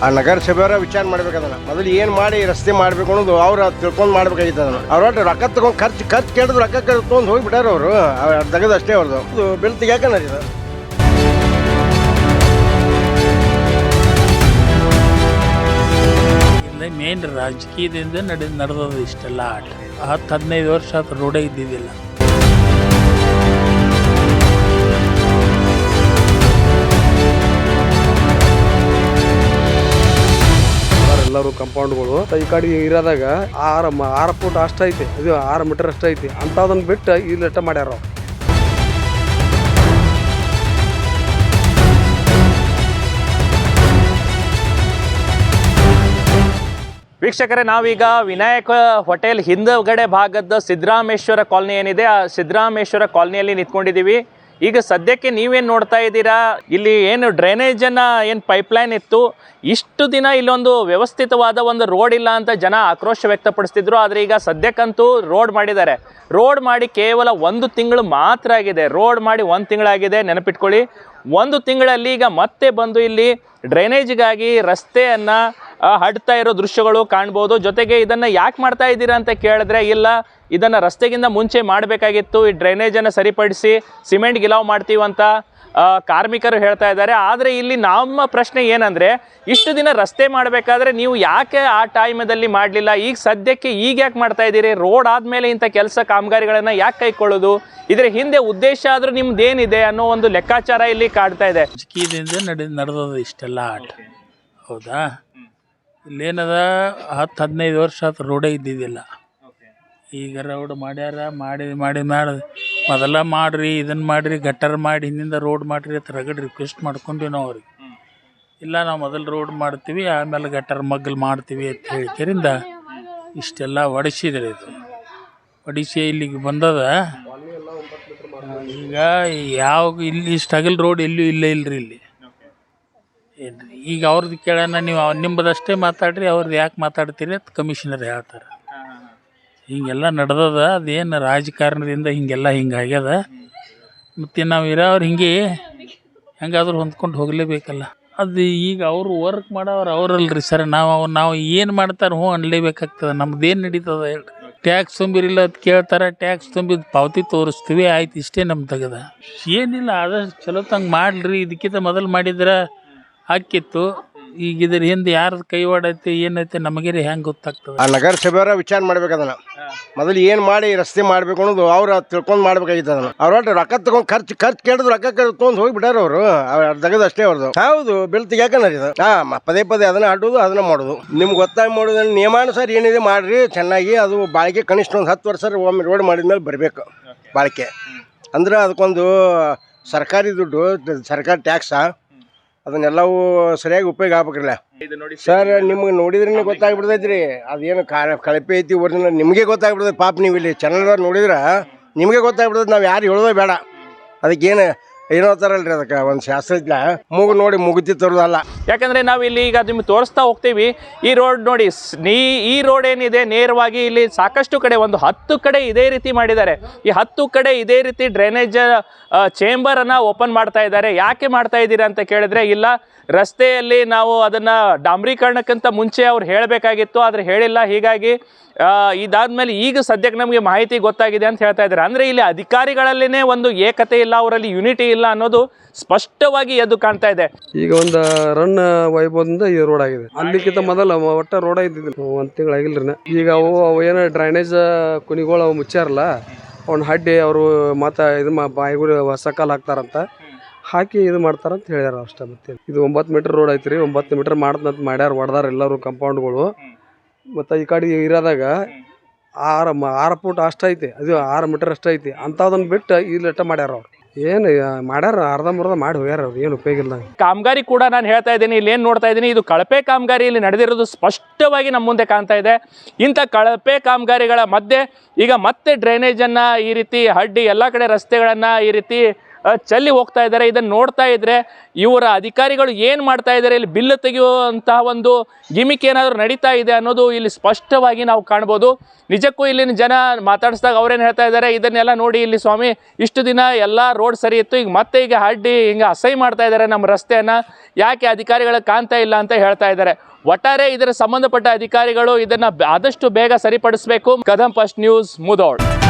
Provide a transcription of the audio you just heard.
ಆ ನಗರಸಭೆಯವರ ವಿಚಾರ ಮಾಡ್ಬೇಕು ಅದನ್ನ ಮೊದಲು ಏನು ಮಾಡಿ ರಸ್ತೆ ಮಾಡಬೇಕು ಅನ್ನೋದು ಅವ್ರು ತಿಳ್ಕೊಂಡು ಮಾಡ್ಬೇಕಾಗಿತ್ತು ಅದನ್ನು ಅವ್ರ ರೊಕ್ಕ ತಗೊಂಡು ಖರ್ಚು ಕೇಳಿದ್ರು ರೊಕ್ಕ ತೊಗೊಂಡು ಹೋಗಿಬಿಟ್ಟಾರ ಅವರು ತೆಗೆದು ಅಷ್ಟೇ ಅವ್ರದ್ದು ಬಿಲ್ ತೆಗಿಯಾಕನ ಇದು ಮೇನ್ ರಾಜಕೀಯದಿಂದ ನಡೆದದು ಇಷ್ಟೆಲ್ಲ ಆಟ 10-15 ವರ್ಷ ಆತ ರೋಡೇ ಇದ್ದಿದ್ದಿಲ್ಲ. ಎಲ್ಲರೂ ಕಂಪೌಂಡ್ಗಳು ಈ ಕಡೆ ಇರೋದಾಗ 6 ಫುಟ್ ಅಷ್ಟ ಐತಿ, ಇದು 6 ಮೀಟರ್ ಅಷ್ಟ ಐತಿ ಅಂತದನ್ನ ಬಿಟ್ಟು ಇಲ್ಲಟ್ಟ ಮಾಡ್ಯಾರ. ವೀಕ್ಷಕರೇ, ನಾವೀಗ ವಿನಾಯಕ ಹೋಟೆಲ್ ಹಿಂದಗಡೆ ಭಾಗದ ಸಿದ್ದರಾಮೇಶ್ವರ ಕಾಲನಿ ಏನಿದೆ ಆ ಸಿದ್ದರಾಮೇಶ್ವರ ಕಾಲನಿಯಲ್ಲಿ ನಿಂತ್ಕೊಂಡಿದ್ದೀವಿ. ಈಗ ಸದ್ಯಕ್ಕೆ ನೀವೇನು ನೋಡ್ತಾ ಇದ್ದೀರಾ, ಇಲ್ಲಿ ಏನು ಡ್ರೈನೇಜನ್ನು ಏನು ಪೈಪ್ಲೈನ್ ಇತ್ತು, ಇಷ್ಟು ದಿನ ಇಲ್ಲೊಂದು ವ್ಯವಸ್ಥಿತವಾದ ಒಂದು ರೋಡ್ ಇಲ್ಲ ಅಂತ ಜನ ಆಕ್ರೋಶ ವ್ಯಕ್ತಪಡಿಸ್ತಿದ್ರು. ಆದರೆ ಈಗ ಸದ್ಯಕ್ಕಂತೂ ರೋಡ್ ಮಾಡಿದ್ದಾರೆ. ರೋಡ್ ಮಾಡಿ ಕೇವಲ 1 ತಿಂಗಳು ಮಾತ್ರ ಆಗಿದೆ. ರೋಡ್ ಮಾಡಿ 1 ತಿಂಗಳಾಗಿದೆ, ನೆನಪಿಟ್ಕೊಳ್ಳಿ. 1 ತಿಂಗಳಲ್ಲಿ ಈಗ ಮತ್ತೆ ಬಂದು ಇಲ್ಲಿ ಡ್ರೈನೇಜ್ಗಾಗಿ ರಸ್ತೆಯನ್ನು ಹಡ್ತಾ ಇರೋ ದೃಶ್ಯಗಳು ಕಾಣ್ಬೋದು. ಜೊತೆಗೆ ಇದನ್ನು ಯಾಕೆ ಮಾಡ್ತಾ ಇದ್ದೀರಾ ಅಂತ ಕೇಳಿದ್ರೆ, ಇಲ್ಲ ಇದನ್ನು ರಸ್ತೆಗಿಂತ ಮುಂಚೆ ಮಾಡಬೇಕಾಗಿತ್ತು, ಈ ಡ್ರೈನೇಜನ್ನು ಸರಿಪಡಿಸಿ ಸಿಮೆಂಟ್ ಗಿಲಾವ್ ಮಾಡ್ತೀವಂತ ಕಾರ್ಮಿಕರು ಹೇಳ್ತಾ ಇದ್ದಾರೆ. ಆದರೆ ಇಲ್ಲಿ ನಮ್ಮ ಪ್ರಶ್ನೆ ಏನಂದರೆ, ಇಷ್ಟು ದಿನ ರಸ್ತೆ ಮಾಡಬೇಕಾದ್ರೆ ನೀವು ಯಾಕೆ ಆ ಟೈಮಲ್ಲಿ ಮಾಡಲಿಲ್ಲ? ಈಗ ಸದ್ಯಕ್ಕೆ ಈಗ ಯಾಕೆ ಮಾಡ್ತಾ ಇದ್ದೀರಿ? ರೋಡ್ ಆದಮೇಲೆ ಇಂಥ ಕೆಲಸ ಕಾಮಗಾರಿಗಳನ್ನು ಯಾಕೆ ಕೈಗೊಳ್ಳೋದು? ಇದರ ಹಿಂದೆ ಉದ್ದೇಶ ಆದರೂ ನಿಮ್ದೇನಿದೆ ಅನ್ನೋ ಒಂದು ಲೆಕ್ಕಾಚಾರ ಇಲ್ಲಿ ಕಾಡ್ತಾ ಇದೆ. ರಾಜಕೀಯದಿಂದ ನಡೆದದು ಇಷ್ಟೆಲ್ಲ ಆಟ. ಹೌದಾ? ಇಲ್ಲೇನದ 10-15 ವರ್ಷ ಆತ ರೋಡೇ ಇದ್ದಿದ್ದಿಲ್ಲ. ಈಗ ರೋಡ್ ಮಾಡ್ಯಾರ. ಮಾಡಿ ಮೊದಲ ಮಾಡಿರಿ, ಇದನ್ನು ಮಾಡಿರಿ, ಗಟ್ಟರ್ ಮಾಡಿ ಹಿಂದಿಂದ ರೋಡ್ ಮಾಡಿರಿ ಅಂತ ರಗಡ್ ರಿಕ್ವೆಸ್ಟ್ ಮಾಡ್ಕೊಂಡ್ವಿ ನಾವು ಅವ್ರಿಗೆ. ಇಲ್ಲ, ನಾವು ಮೊದಲು ರೋಡ್ ಮಾಡ್ತೀವಿ, ಆಮೇಲೆ ಗಟ್ಟರ್ ಮಗ್ಗಲು ಮಾಡ್ತೀವಿ ಅಂತ ಹೇಳಿದ್ದರಿಂದ ಇಷ್ಟೆಲ್ಲ ಒಡಿಸಿದ್ರೆ ಇದು ಒಡಿಸಿ ಇಲ್ಲಿಗೆ ಬಂದದ. ಈಗ ಯಾವ ಇಲ್ಲಿ ಸ್ಟಗಲ್ ರೋಡ್ ಎಲ್ಲೂ ಇಲ್ಲೇ ಇಲ್ಲರಿ ಇಲ್ಲಿ ಏನು ರೀ. ಈಗ ಅವ್ರದ್ದು ಕೇಳೋಣ, ನೀವು ನಿಮ್ಮದಷ್ಟೇ ಮಾತಾಡ್ರಿ, ಅವ್ರದ್ದು ಯಾಕೆ ಮಾತಾಡ್ತೀರಿ ಅಂತ ಕಮಿಷನರ್ ಹೇಳ್ತಾರೆ. ಹಿಂಗೆಲ್ಲ ನಡೆದದ. ಅದೇನು ರಾಜಕಾರಣದಿಂದ ಹಿಂಗೆಲ್ಲ ಹಿಂಗಾಗ್ಯದ. ಮತ್ತು ನಾವು ಇರೋರು ಹೆಂಗಾದ್ರೂ ಹೊಂದ್ಕೊಂಡು ಹೋಗಲೇಬೇಕಲ್ಲ. ಅದು ಈಗ ಅವರು ವರ್ಕ್ ಮಾಡೋರು ಅವರಲ್ರಿ ಸರ್. ನಾವು ಏನು ಮಾಡ್ತಾರೆ ಅನ್ಲೇಬೇಕಾಗ್ತದೆ. ನಮ್ದೇನು ನಡೀತದ ಹೇಳ್ರಿ. ಟ್ಯಾಕ್ಸ್ ತುಂಬಿರಿಲ್ಲ ಅಂತ ಕೇಳ್ತಾರೆ, ಟ್ಯಾಕ್ಸ್ ತುಂಬಿದ ಪಾವತಿ ತೋರಿಸ್ತೀವಿ, ಆಯ್ತು, ಇಷ್ಟೇ ನಮ್ಮ ತೆಗದ. ಏನಿಲ್ಲ, ಆದಷ್ಟು ಚಲೋ ತಂಗೆ ಮಾಡ್ರಿ. ಇದಕ್ಕಿಂತ ಮೊದಲು ಮಾಡಿದ್ರೆ ಹಾಕಿತ್ತು. ಈಗ ಇದ್ರ ಹಿಂದೆ ಯಾರ್ದು ಕೈವಾಡೈತೆ ಏನೈತೆ ನಮಗೇರಿ ಹೆಂಗೆ ಗೊತ್ತಾಗ್ತದೆ? ಆ ನಗರಸಭೆಯವರ ವಿಚಾರ ಮಾಡ್ಬೇಕು ಅದನ್ನ ಮೊದಲು ಏನು ಮಾಡಿ ರಸ್ತೆ ಮಾಡಬೇಕು ಅನ್ನೋದು ಅವ್ರು ತಿಳ್ಕೊಂಡು ಮಾಡ್ಬೇಕಾಗಿತ್ತು ಅದನ್ನು ಅವ್ರ ರೊಕ್ಕ ತಗೊಂಡು ಖರ್ಚು ಕೇಳಿದ್ರು ರೊಕ್ಕ ತೊಗೊಂಡು ಹೋಗಿಬಿಟ್ಟಾರ ಅವರು ತೆಗೆದು ಅಷ್ಟೇ ಅವ್ರದ್ದು. ಹೌದು, ಬಿಲ್ ತೆಗಿಯಾಕನ ಇದು. ಪದೇ ಅದನ್ನ ಅಡ್ಡೋದು, ಅದನ್ನ ಮಾಡೋದು. ನಿಮ್ಗೆ ಗೊತ್ತಾಗಿ ಮಾಡೋದು ನಿಯಮಾನುಸಾರ ಏನಿದೆ ಮಾಡ್ರಿ ಚೆನ್ನಾಗಿ. ಅದು ಬಾಳಿಕೆ ಕನಿಷ್ಠ ಒಂದು 10 ವರ್ಷ ಒಮ್ಮೆ ರೋಡ್ ಮಾಡಿದ್ಮೇಲೆ ಬರಬೇಕು ಬಾಳಿಕೆ. ಅಂದ್ರೆ ಅದಕ್ಕೊಂದು ಸರ್ಕಾರಿ ದುಡ್ಡು, ಸರ್ಕಾರಿ ಟ್ಯಾಕ್ಸ, ಅದನ್ನೆಲ್ಲವೂ ಸರಿಯಾಗಿ ಉಪಯೋಗ ಆಗ್ಬೇಕ್ರಲ್ಲ ಸರ್. ನಿಮ್ಗೆ ನೋಡಿದ್ರೆ ಗೊತ್ತಾಗ್ಬಿಡ್ತೈತ್ರಿ ಅದೇನು ಕಳಪೆ ಐತಿ ಒರಿಜಿನಲ್ ನಿಮಗೆ ಗೊತ್ತಾಗ್ಬಿಡ್ತೈತೆ. ಪಾಪ ನೀವು ಇಲ್ಲಿ ಚಾನಲ್ದವ್ರು ನೋಡಿದ್ರೆ ನಿಮಗೆ ಗೊತ್ತಾಗ್ಬಿಡ್ತೈತೆ. ನಾವು ಯಾರು ಹೇಳೋದೇ ಬೇಡ. ಅದಕ್ಕೇನು ಏನೋ ಥರಲ್ರಿ, ಅದಕ್ಕೆ ಒಂದು ಶಾಸ್ತ್ರಜ್ಞ ನೋಡಿ ಮುಗಿತಿ ತರೋದಲ್ಲ. ಯಾಕಂದರೆ ನಾವು ಇಲ್ಲಿ ಈಗ ನಿಮ್ಗೆ ತೋರಿಸ್ತಾ ಹೋಗ್ತೀವಿ. ಈ ರೋಡ್ ನೋಡಿ, ಈ ರೋಡ್ ಏನಿದೆ ನೇರವಾಗಿ ಇಲ್ಲಿ ಸಾಕಷ್ಟು ಕಡೆ, ಒಂದು 10 ಕಡೆ ಇದೇ ರೀತಿ ಮಾಡಿದ್ದಾರೆ. ಈ 10 ಕಡೆ ಇದೇ ರೀತಿ ಡ್ರೈನೇಜ್ ಚೇಂಬರನ್ನು ಓಪನ್ ಮಾಡ್ತಾ ಇದ್ದಾರೆ. ಯಾಕೆ ಮಾಡ್ತಾ ಇದ್ದೀರಾ ಅಂತ ಕೇಳಿದ್ರೆ, ಇಲ್ಲ ರಸ್ತೆಯಲ್ಲಿ ನಾವು ಅದನ್ನು ಡಾಂಬರೀಕರಣಕ್ಕಿಂತ ಮುಂಚೆ ಅವ್ರು ಹೇಳಬೇಕಾಗಿತ್ತು, ಆದರೆ ಹೇಳಿಲ್ಲ. ಹೀಗಾಗಿ ಇದಾದ್ಮೇಲೆ ಈಗ ಸದ್ಯಕ್ಕೆ ನಮಗೆ ಮಾಹಿತಿ ಗೊತ್ತಾಗಿದೆ ಅಂತ ಹೇಳ್ತಾ ಇದ್ದಾರೆ. ಅಂದರೆ ಇಲ್ಲಿ ಅಧಿಕಾರಿಗಳಲ್ಲೇ ಒಂದು ಏಕತೆ ಇಲ್ಲ, ಅವರಲ್ಲಿ ಯೂನಿಟಿ ಇಲ್ಲ ಅನ್ನೋದು ಸ್ಪಷ್ಟವಾಗಿ ಎದ್ದು ಕಾಣ್ತಾ ಇದೆ. ಈಗ ಒಂದು ರನ್ ವೈಭವದಿಂದ ಈ ರೋಡ್ ಆಗಿದೆ. ಅಲ್ಲಿಕ್ಕಿಂತ ಮೊದಲ ಒಟ್ಟ ರೋಡ್ ಇದ್ದಿದ್ದು 1 ತಿಂಗಳಾಗಿಲ್ರಿ. ಈಗ ಅವು ಏನೋ ಡ್ರೈನೇಜ್ ಕುನಿಗಳು ಅವು ಮುಚ್ಚಾರಲ್ಲ, ಅವ್ನ ಹಡ್ಡಿ ಅವರು ಮತ್ತು ಇದು ಬಾಯಿಗಳು ಹೊಸ ಕಾಲು ಹಾಕ್ತಾರಂತ ಹಾಕಿ ಇದು ಮಾಡ್ತಾರಂತ ಹೇಳ್ಯಾರ ಅಷ್ಟೇ. ಮತ್ತೆ ಇದು 9 ಮೀಟರ್ ರೋಡ್ ಐತ್ರಿ. 9 ಮೀಟರ್ ಮಾಡ್ದಂತ ಮಾಡ್ಯಾರ, ಹೊಡೆದಾರ ಎಲ್ಲರೂ ಕಂಪೌಂಡ್ಗಳು. ಮತ್ತು ಈ ಕಡೆ ಇರೋದಾಗ 6 ಫುಟ್ ಅಷ್ಟ ಐತಿ, ಅದು 6 ಮೀಟರ್ ಅಷ್ಟ ಐತಿ ಅಂತದನ್ನ ಬಿಟ್ಟು ಇಲ್ಲಟ್ಟ ಮಾಡ್ಯಾರ. ಅವ್ರು ಏನು ಮಾಡ್ಯಾರ, ಅರ್ಧಂಬರ್ಧ ಮಾಡಿ ಹೋಗ್ಯಾರ. ಅವ್ರು ಏನು ಉಪಯೋಗ ಇಲ್ಲ. ಕಾಮಗಾರಿ ಕೂಡ ನಾನು ಹೇಳ್ತಾ ಇದ್ದೀನಿ, ಇಲ್ಲಿ ಏನು ನೋಡ್ತಾ ಇದ್ದೀನಿ, ಇದು ಕಳಪೆ ಕಾಮಗಾರಿ ಇಲ್ಲಿ ನಡೆದಿರೋದು ಸ್ಪಷ್ಟವಾಗಿ ನಮ್ಮ ಮುಂದೆ ಕಾಣ್ತಾ ಇದೆ. ಇಂಥ ಕಳಪೆ ಕಾಮಗಾರಿಗಳ ಮಧ್ಯೆ ಈಗ ಮತ್ತೆ ಡ್ರೈನೇಜನ್ನು ಈ ರೀತಿ ಹಡ್ಡಿ ಎಲ್ಲ ಕಡೆ ರಸ್ತೆಗಳನ್ನು ಈ ರೀತಿ ಚೆಲ್ಲಿ ಹೋಗ್ತಾ ಇದ್ದಾರೆ. ಇದನ್ನು ನೋಡ್ತಾ ಇದ್ರೆ ಇವರ ಅಧಿಕಾರಿಗಳು ಏನು ಮಾಡ್ತಾ ಇದ್ದಾರೆ, ಇಲ್ಲಿ ಬಿಲ್ ತೆಗೆಯುವಂತಹ ಒಂದು ಗಿಮಿಕ್ ಏನಾದರೂ ನಡೀತಾ ಇದೆ ಅನ್ನೋದು ಇಲ್ಲಿ ಸ್ಪಷ್ಟವಾಗಿ ನಾವು ಕಾಣ್ಬೋದು. ನಿಜಕ್ಕೂ ಇಲ್ಲಿನ ಜನ ಮಾತಾಡಿಸಿದಾಗ ಅವ್ರೇನು ಹೇಳ್ತಾ ಇದ್ದಾರೆ, ಇದನ್ನೆಲ್ಲ ನೋಡಿ ಇಲ್ಲಿ ಸ್ವಾಮಿ ಇಷ್ಟು ದಿನ ಎಲ್ಲ ರೋಡ್ ಸರಿ ಇತ್ತು, ಈಗ ಮತ್ತೆ ಈಗ ಅಡ್ಡಿ ಹಿಂಗೆ ಅಸಹ್ಯ ಮಾಡ್ತಾ ಇದ್ದಾರೆ ನಮ್ಮ ರಸ್ತೆಯನ್ನು, ಯಾಕೆ ಅಧಿಕಾರಿಗಳ ಕಾಣ್ತಾ ಇಲ್ಲ ಅಂತ ಹೇಳ್ತಾ ಇದ್ದಾರೆ. ಒಟ್ಟಾರೆ ಇದರ ಸಂಬಂಧಪಟ್ಟ ಅಧಿಕಾರಿಗಳು ಇದನ್ನು ಆದಷ್ಟು ಬೇಗ ಸರಿಪಡಿಸಬೇಕು. Kadam first news, Mudhol.